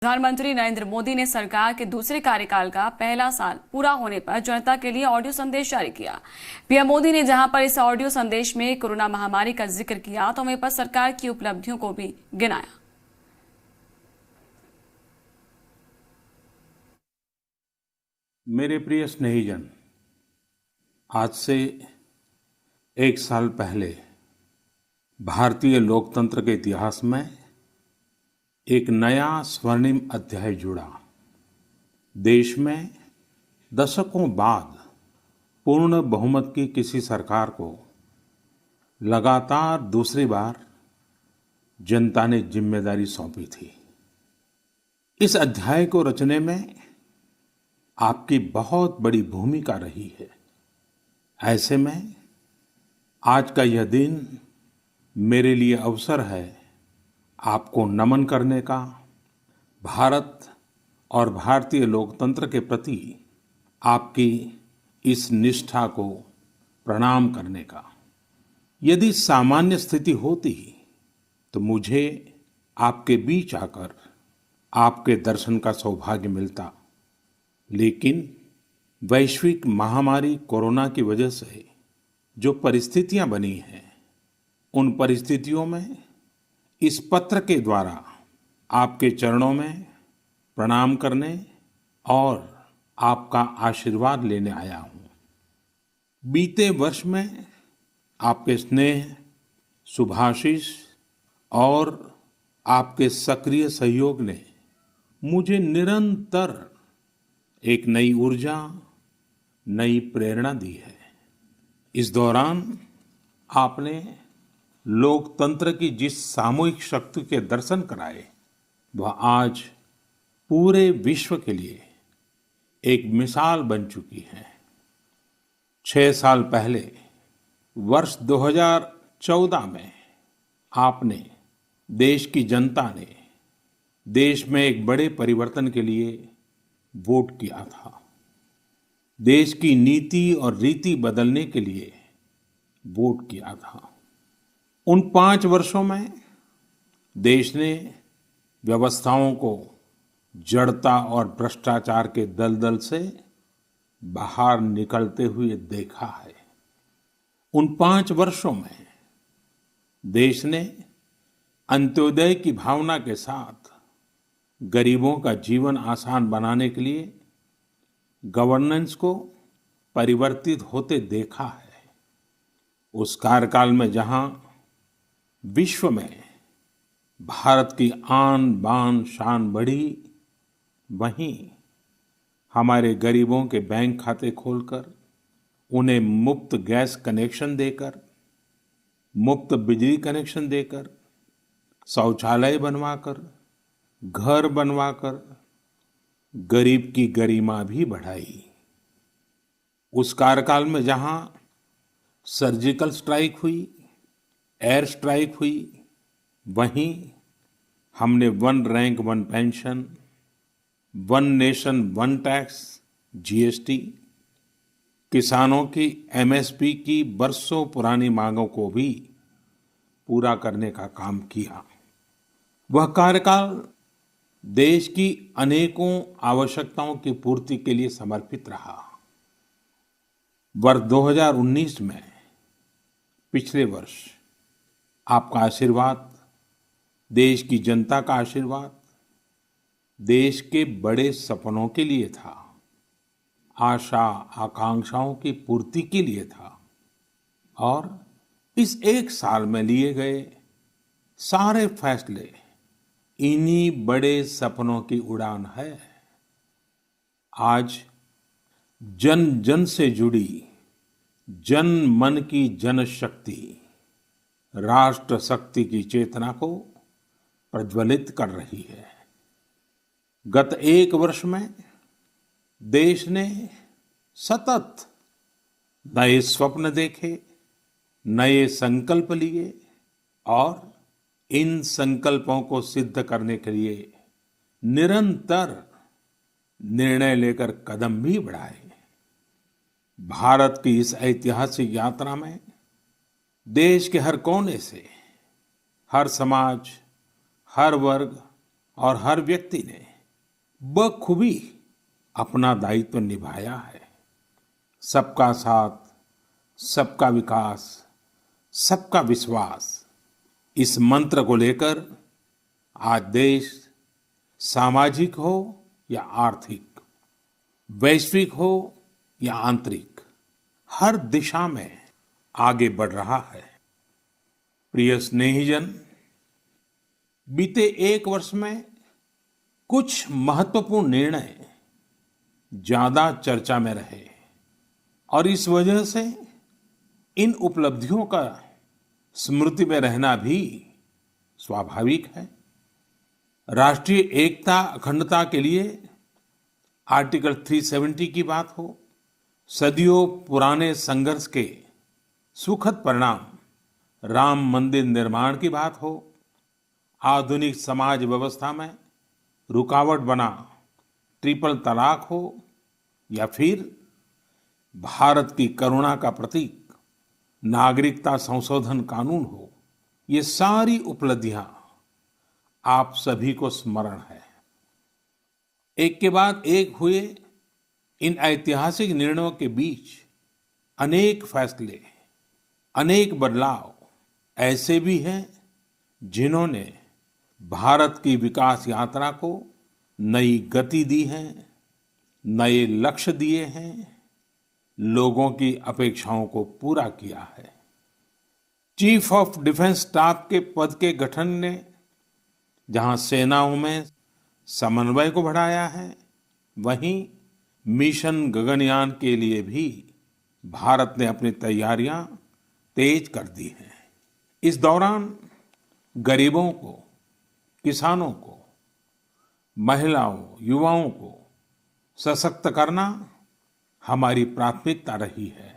प्रधानमंत्री नरेंद्र मोदी ने सरकार के दूसरे कार्यकाल का पहला साल पूरा होने पर जनता के लिए ऑडियो संदेश जारी किया। पीएम मोदी ने जहां पर इस ऑडियो संदेश में कोरोना महामारी का जिक्र किया तो वहीं पर सरकार की उपलब्धियों को भी गिनाया। मेरे प्रिय स्नेहीजन, आज से एक साल पहले भारतीय लोकतंत्र के इतिहास में एक नया स्वर्णिम अध्याय जुड़ा। देश में दशकों बाद पूर्ण बहुमत की किसी सरकार को लगातार दूसरी बार जनता ने जिम्मेदारी सौंपी थी। इस अध्याय को रचने में आपकी बहुत बड़ी भूमिका रही है। ऐसे में आज का यह दिन मेरे लिए अवसर है आपको नमन करने का, भारत और भारतीय लोकतंत्र के प्रति आपकी इस निष्ठा को प्रणाम करने का। यदि सामान्य स्थिति होती तो मुझे आपके बीच आकर आपके दर्शन का सौभाग्य मिलता, लेकिन वैश्विक महामारी कोरोना की वजह से जो परिस्थितियां बनी हैं, उन परिस्थितियों में इस पत्र के द्वारा आपके चरणों में प्रणाम करने और आपका आशीर्वाद लेने आया हूं। बीते वर्ष में आपके स्नेह, शुभाशीष और आपके सक्रिय सहयोग ने मुझे निरंतर एक नई ऊर्जा, नई प्रेरणा दी है। इस दौरान आपने लोकतंत्र की जिस सामूहिक शक्ति के दर्शन कराए, वह आज पूरे विश्व के लिए एक मिसाल बन चुकी है। 6 साल पहले वर्ष 2014 में आपने, देश की जनता ने देश में एक बड़े परिवर्तन के लिए वोट किया था। देश की नीति और रीति बदलने के लिए वोट किया था। उन 5 वर्षों में देश ने व्यवस्थाओं को जड़ता और भ्रष्टाचार के दलदल से बाहर निकलते हुए देखा है। उन 5 वर्षों में देश ने अंत्योदय की भावना के साथ गरीबों का जीवन आसान बनाने के लिए गवर्नेंस को परिवर्तित होते देखा है। उस कार्यकाल में जहां विश्व में भारत की आन बान शान बढ़ी, वहीं हमारे गरीबों के बैंक खाते खोलकर, उन्हें मुफ्त गैस कनेक्शन देकर, मुफ्त बिजली कनेक्शन देकर, शौचालय बनवाकर, घर बनवाकर गरीब की गरिमा भी बढ़ाई। उस कार्यकाल में जहां सर्जिकल स्ट्राइक हुई, एयर स्ट्राइक हुई, वहीं हमने 1 rank 1 pension, 1 nation 1 tax, GST, किसानों की एमएसपी की बरसों पुरानी मांगों को भी पूरा करने का काम किया। वह कार्यकाल देश की अनेकों आवश्यकताओं की पूर्ति के लिए समर्पित रहा। वर्ष 2019 में, पिछले वर्ष, आपका आशीर्वाद, देश की जनता का आशीर्वाद, देश के बड़े सपनों के लिए था, आशा आकांक्षाओं की पूर्ति के लिए था। और इस एक साल में लिए गए सारे फैसले इन्हीं बड़े सपनों की उड़ान है। आज जन जन से जुड़ी जन मन की जनशक्ति राष्ट्र शक्ति की चेतना को प्रज्वलित कर रही है। गत 1 वर्ष में देश ने सतत नए स्वप्न देखे, नए संकल्प लिए और इन संकल्पों को सिद्ध करने के लिए निरंतर निर्णय लेकर कदम भी बढ़ाए। भारत की इस ऐतिहासिक यात्रा में देश के हर कोने से, हर समाज, हर वर्ग और हर व्यक्ति ने बखूबी अपना दायित्व निभाया है। सबका साथ, सबका विकास, सबका विश्वास, इस मंत्र को लेकर आज देश सामाजिक हो या आर्थिक, वैश्विक हो या आंतरिक, हर दिशा में आगे बढ़ रहा है। प्रिय स्नेहीजन, बीते एक वर्ष में कुछ महत्वपूर्ण निर्णय ज्यादा चर्चा में रहे और इस वजह से इन उपलब्धियों का स्मृति में रहना भी स्वाभाविक है। राष्ट्रीय एकता अखंडता के लिए आर्टिकल 370 की बात हो, सदियों पुराने संघर्ष के सुखद परिणाम राम मंदिर निर्माण की बात हो, आधुनिक समाज व्यवस्था में रुकावट बना ट्रिपल तलाक हो या फिर भारत की करुणा का प्रतीक नागरिकता संशोधन कानून हो, ये सारी उपलब्धियां आप सभी को स्मरण है। एक के बाद एक हुए इन ऐतिहासिक निर्णयों के बीच अनेक फैसले, अनेक बदलाव ऐसे भी हैं जिन्होंने भारत की विकास यात्रा को नई गति दी है, नए लक्ष्य दिए हैं, लोगों की अपेक्षाओं को पूरा किया है। चीफ ऑफ डिफेंस स्टाफ के पद के गठन ने जहां सेनाओं में समन्वय को बढ़ाया है, वहीं मिशन गगनयान के लिए भी भारत ने अपनी तैयारियां तेज कर दी हैं। इस दौरान गरीबों को, किसानों को, महिलाओं, युवाओं को सशक्त करना हमारी प्राथमिकता रही है।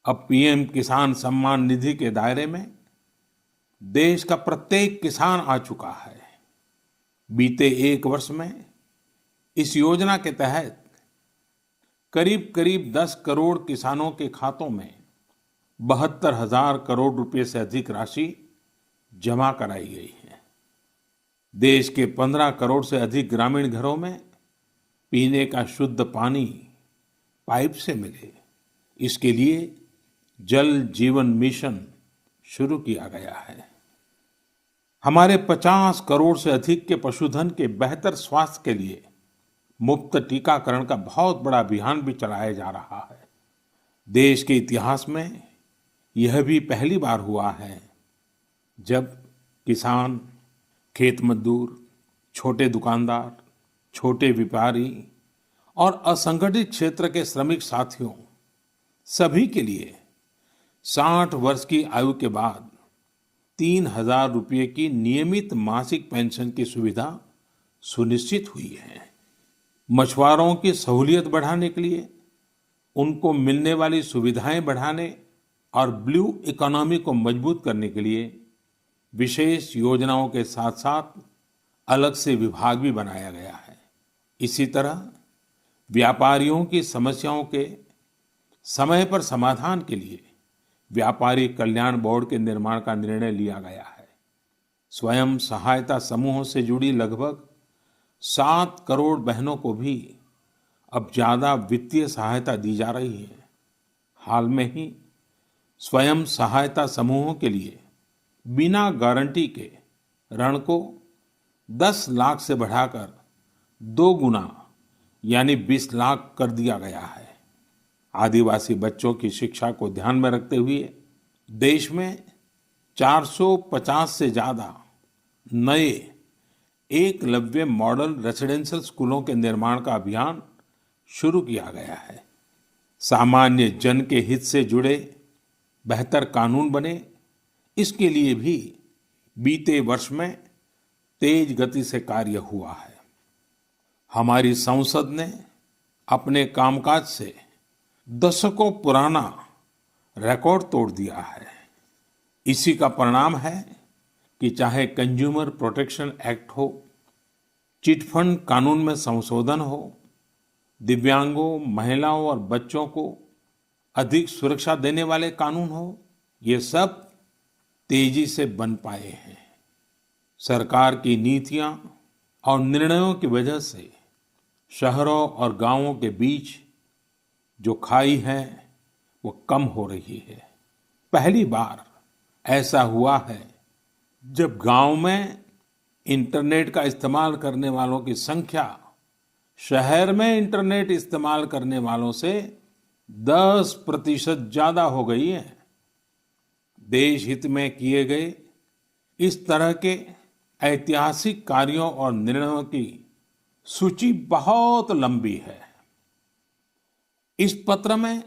अब पीएम किसान सम्मान निधि के दायरे में देश का प्रत्येक किसान आ चुका है। बीते एक वर्ष में इस योजना के तहत करीब करीब 10 करोड़ किसानों के खातों में 72,000 करोड़ रुपए से अधिक राशि जमा कराई गई है। देश के 15 करोड़ से अधिक ग्रामीण घरों में पीने का शुद्ध पानी पाइप से मिले, इसके लिए जल जीवन मिशन शुरू किया गया है। हमारे 50 करोड़ से अधिक के पशुधन के बेहतर स्वास्थ्य के लिए मुफ्त टीकाकरण का बहुत बड़ा अभियान भी चलाया जा रहा है। देश के इतिहास में यह भी पहली बार हुआ है जब किसान, खेत मजदूर, छोटे दुकानदार, छोटे व्यापारी और असंगठित क्षेत्र के श्रमिक साथियों सभी के लिए 60 वर्ष की आयु के बाद 3,000 रुपये की नियमित मासिक पेंशन की सुविधा सुनिश्चित हुई है। मछुआरों की सहूलियत बढ़ाने के लिए, उनको मिलने वाली सुविधाएं बढ़ाने और ब्लू इकोनॉमी को मजबूत करने के लिए विशेष योजनाओं के साथ साथ अलग से विभाग भी बनाया गया है। इसी तरह व्यापारियों की समस्याओं के समय पर समाधान के लिए व्यापारी कल्याण बोर्ड के निर्माण का निर्णय लिया गया है। स्वयं सहायता समूहों से जुड़ी लगभग 7 करोड़ बहनों को भी अब ज्यादा वित्तीय सहायता दी जा रही है। हाल में ही स्वयं सहायता समूहों के लिए बिना गारंटी के ऋण को 10 लाख से बढ़ाकर 2 गुना यानी 20 लाख कर दिया गया है। आदिवासी बच्चों की शिक्षा को ध्यान में रखते हुए देश में 450 से ज्यादा नए एकलव्य मॉडल रेसिडेंशियल स्कूलों के निर्माण का अभियान शुरू किया गया है। सामान्य जन के हित से जुड़े बेहतर कानून बने, इसके लिए भी बीते वर्ष में तेज गति से कार्य हुआ है। हमारी संसद ने अपने कामकाज से दशकों पुराना रिकॉर्ड तोड़ दिया है। इसी का परिणाम है कि चाहे कंज्यूमर प्रोटेक्शन एक्ट हो, चिट फंड कानून में संशोधन हो, दिव्यांगों, महिलाओं और बच्चों को अधिक सुरक्षा देने वाले कानून हो, ये सब तेजी से बन पाए हैं। सरकार की नीतियां और निर्णयों की वजह से शहरों और गांवों के बीच जो खाई है वो कम हो रही है। पहली बार ऐसा हुआ है जब गांव में इंटरनेट का इस्तेमाल करने वालों की संख्या शहर में इंटरनेट इस्तेमाल करने वालों से 10% ज्यादा हो गई है। देश हित में किए गए इस तरह के ऐतिहासिक कार्यों और निर्णयों की सूची बहुत लंबी है। इस पत्र में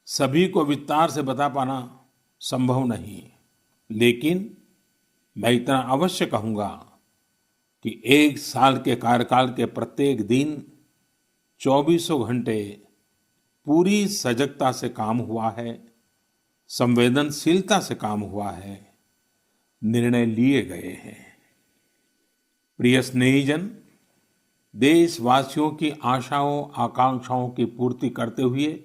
सभी को विस्तार से बता पाना संभव नहीं, लेकिन मैं इतना अवश्य कहूंगा कि एक साल के कार्यकाल के प्रत्येक दिन 24 घंटे पूरी सजगता से काम हुआ है, संवेदनशीलता से काम हुआ है, निर्णय लिए गए हैं। प्रिय स्नेहीजन, देशवासियों की आशाओं आकांक्षाओं की पूर्ति करते हुए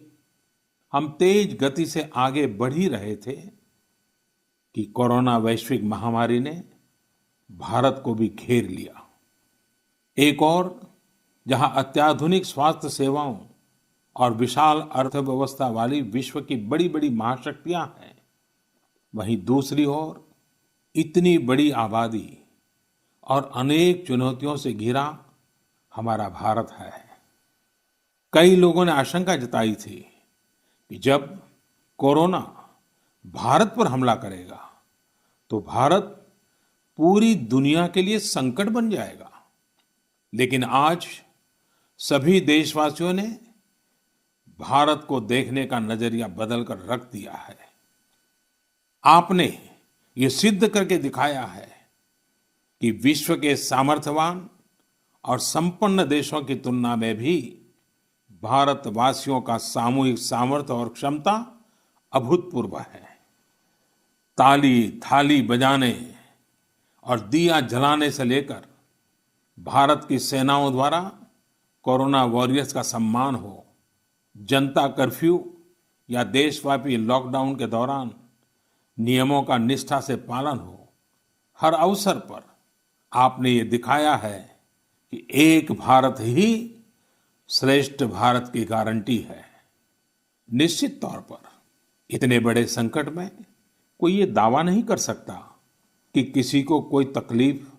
हम तेज गति से आगे बढ़ ही रहे थे कि कोरोना वैश्विक महामारी ने भारत को भी घेर लिया। एक और जहां अत्याधुनिक स्वास्थ्य सेवाओं और विशाल अर्थव्यवस्था वाली विश्व की बड़ी बड़ी महाशक्तियां हैं, वहीं दूसरी ओर इतनी बड़ी आबादी और अनेक चुनौतियों से घिरा हमारा भारत है। कई लोगों ने आशंका जताई थी कि जब कोरोना भारत पर हमला करेगा तो भारत पूरी दुनिया के लिए संकट बन जाएगा। लेकिन आज सभी देशवासियों ने भारत को देखने का नजरिया बदलकर रख दिया है। आपने ये सिद्ध करके दिखाया है कि विश्व के सामर्थ्यवान और संपन्न देशों की तुलना में भी भारतवासियों का सामूहिक सामर्थ्य और क्षमता अभूतपूर्व है। ताली थाली बजाने और दिया जलाने से लेकर भारत की सेनाओं द्वारा कोरोना वॉरियर्स का सम्मान हो, जनता कर्फ्यू या देशव्यापी लॉकडाउन के दौरान नियमों का निष्ठा से पालन हो, हर अवसर पर आपने ये दिखाया है कि एक भारत ही श्रेष्ठ भारत की गारंटी है। निश्चित तौर पर इतने बड़े संकट में कोई ये दावा नहीं कर सकता कि किसी को कोई तकलीफ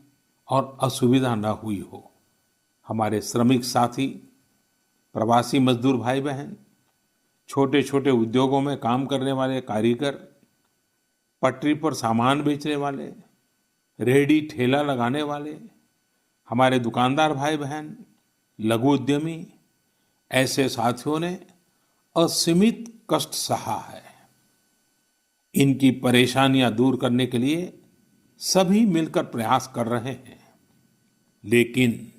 और असुविधा न हुई हो। हमारे श्रमिक साथी, प्रवासी मजदूर भाई बहन, छोटे छोटे उद्योगों में काम करने वाले कारीगर, पटरी पर सामान बेचने वाले, रेहड़ी ठेला लगाने वाले, हमारे दुकानदार भाई बहन, लघु उद्यमी, ऐसे साथियों ने असीमित कष्ट सहा है। इनकी परेशानियां दूर करने के लिए सभी मिलकर प्रयास कर रहे हैं। लेकिन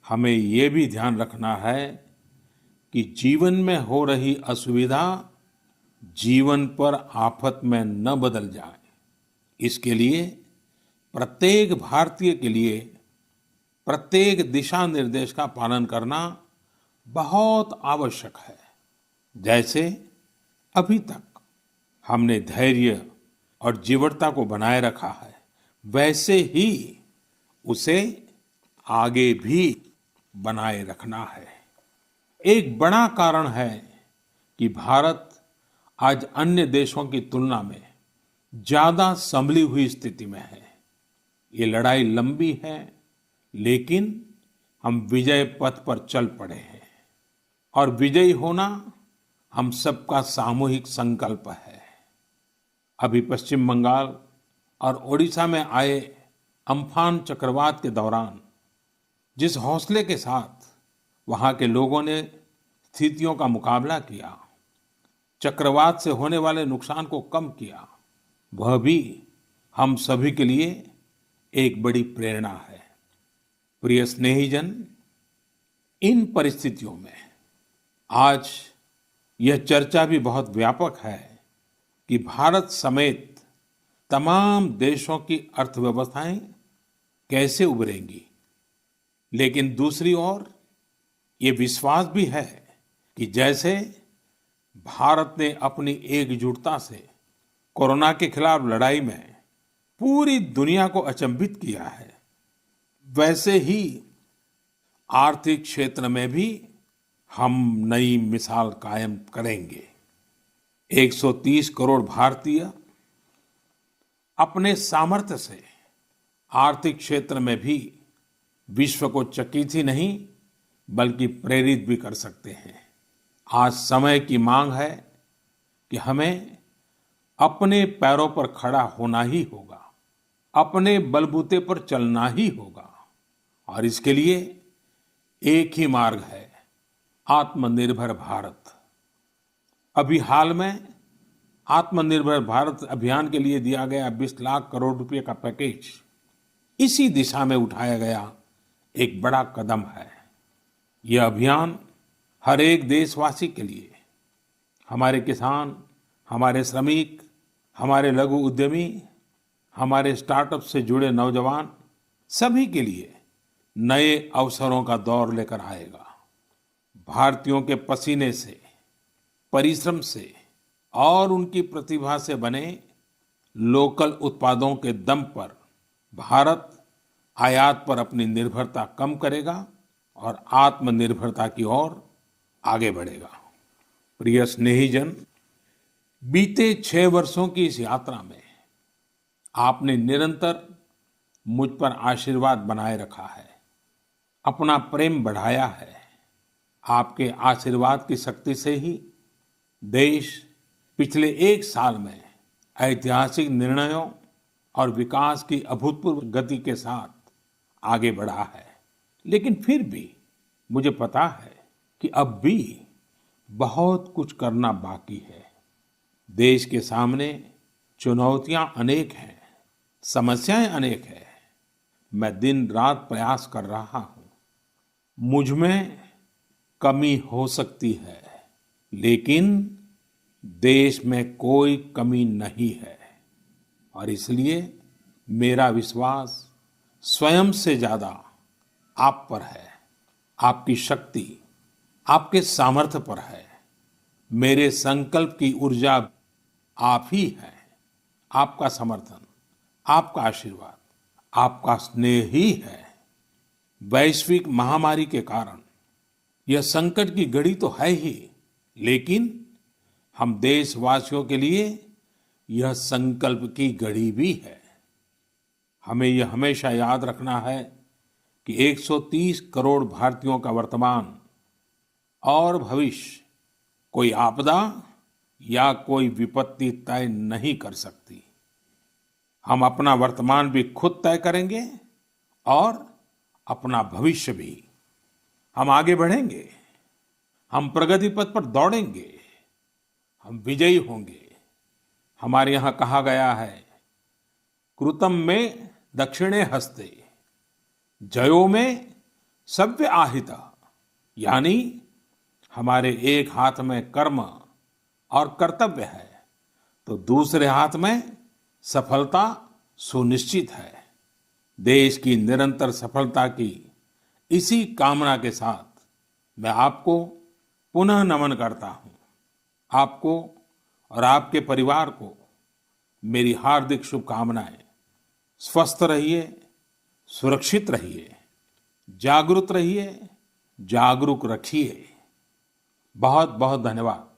हमें ये भी ध्यान रखना है कि जीवन में हो रही असुविधा जीवन पर आफत में न बदल जाए। इसके लिए प्रत्येक भारतीय के लिए प्रत्येक दिशा निर्देश का पालन करना बहुत आवश्यक है। जैसे अभी तक हमने धैर्य और जीवटता को बनाए रखा है, वैसे ही उसे आगे भी बनाए रखना है। एक बड़ा कारण है कि भारत आज अन्य देशों की तुलना में ज्यादा संभली हुई स्थिति में है। ये लड़ाई लंबी है, लेकिन हम विजय पथ पर चल पड़े हैं और विजयी होना हम सबका सामूहिक संकल्प है। अभी पश्चिम बंगाल और ओडिशा में आए अम्फान चक्रवात के दौरान जिस हौसले के साथ वहां के लोगों ने स्थितियों का मुकाबला किया, चक्रवात से होने वाले नुकसान को कम किया, वह भी हम सभी के लिए एक बड़ी प्रेरणा है। प्रिय स्नेहीजन, इन परिस्थितियों में आज यह चर्चा भी बहुत व्यापक है कि भारत समेत तमाम देशों की अर्थव्यवस्थाएं कैसे उभरेंगी। लेकिन दूसरी ओर ये विश्वास भी है कि जैसे भारत ने अपनी एकजुटता से कोरोना के खिलाफ लड़ाई में पूरी दुनिया को अचंभित किया है, वैसे ही आर्थिक क्षेत्र में भी हम नई मिसाल कायम करेंगे। 130 करोड़ भारतीय अपने सामर्थ्य से आर्थिक क्षेत्र में भी विश्व को चकित ही नहीं बल्कि प्रेरित भी कर सकते हैं। आज समय की मांग है कि हमें अपने पैरों पर खड़ा होना ही होगा, अपने बलबूते पर चलना ही होगा और इसके लिए एक ही मार्ग है, आत्मनिर्भर भारत। अभी हाल में आत्मनिर्भर भारत अभियान के लिए दिया गया 20 लाख करोड़ रुपए का पैकेज इसी दिशा में उठाया गया एक बड़ा कदम है। यह अभियान हर एक देशवासी के लिए, हमारे किसान, हमारे श्रमिक, हमारे लघु उद्यमी, हमारे स्टार्टअप से जुड़े नौजवान, सभी के लिए नए अवसरों का दौर लेकर आएगा। भारतीयों के पसीने से, परिश्रम से और उनकी प्रतिभा से बने लोकल उत्पादों के दम पर भारत आयात पर अपनी निर्भरता कम करेगा और आत्मनिर्भरता की ओर आगे बढ़ेगा। प्रिय स्नेहीजन, बीते 6 वर्षों की इस यात्रा में आपने निरंतर मुझ पर आशीर्वाद बनाए रखा है, अपना प्रेम बढ़ाया है। आपके आशीर्वाद की शक्ति से ही देश पिछले 1 साल में ऐतिहासिक निर्णयों और विकास की अभूतपूर्व गति के साथ आगे बढ़ा है। लेकिन फिर भी मुझे पता है कि अब भी बहुत कुछ करना बाकी है। देश के सामने चुनौतियां अनेक हैं, समस्याएं अनेक हैं। मैं दिन रात प्रयास कर रहा हूं। मुझ में कमी हो सकती है, लेकिन देश में कोई कमी नहीं है और इसलिए मेरा विश्वास स्वयं से ज्यादा आप पर है, आपकी शक्ति, आपके सामर्थ्य पर है। मेरे संकल्प की ऊर्जा आप ही है। आपका समर्थन, आपका आशीर्वाद, आपका स्नेह ही है। वैश्विक महामारी के कारण यह संकट की घड़ी तो है ही, लेकिन हम देशवासियों के लिए यह संकल्प की घड़ी भी है। हमें यह हमेशा याद रखना है कि 130 करोड़ भारतीयों का वर्तमान और भविष्य कोई आपदा या कोई विपत्ति तय नहीं कर सकती। हम अपना वर्तमान भी खुद तय करेंगे और अपना भविष्य भी। हम आगे बढ़ेंगे, हम प्रगति पथ पर दौड़ेंगे, हम विजयी होंगे। हमारे यहाँ कहा गया है, कृतम में दक्षिणे हस्ते जयो में सव्य आहिता, यानी हमारे एक हाथ में कर्म और कर्तव्य है तो दूसरे हाथ में सफलता सुनिश्चित है। देश की निरंतर सफलता की इसी कामना के साथ मैं आपको पुनः नमन करता हूं। आपको और आपके परिवार को मेरी हार्दिक शुभकामनाएं। स्वस्थ रहिए, सुरक्षित रहिए, जागरूक रहिए, जागरूक रखिए। बहुत बहुत धन्यवाद।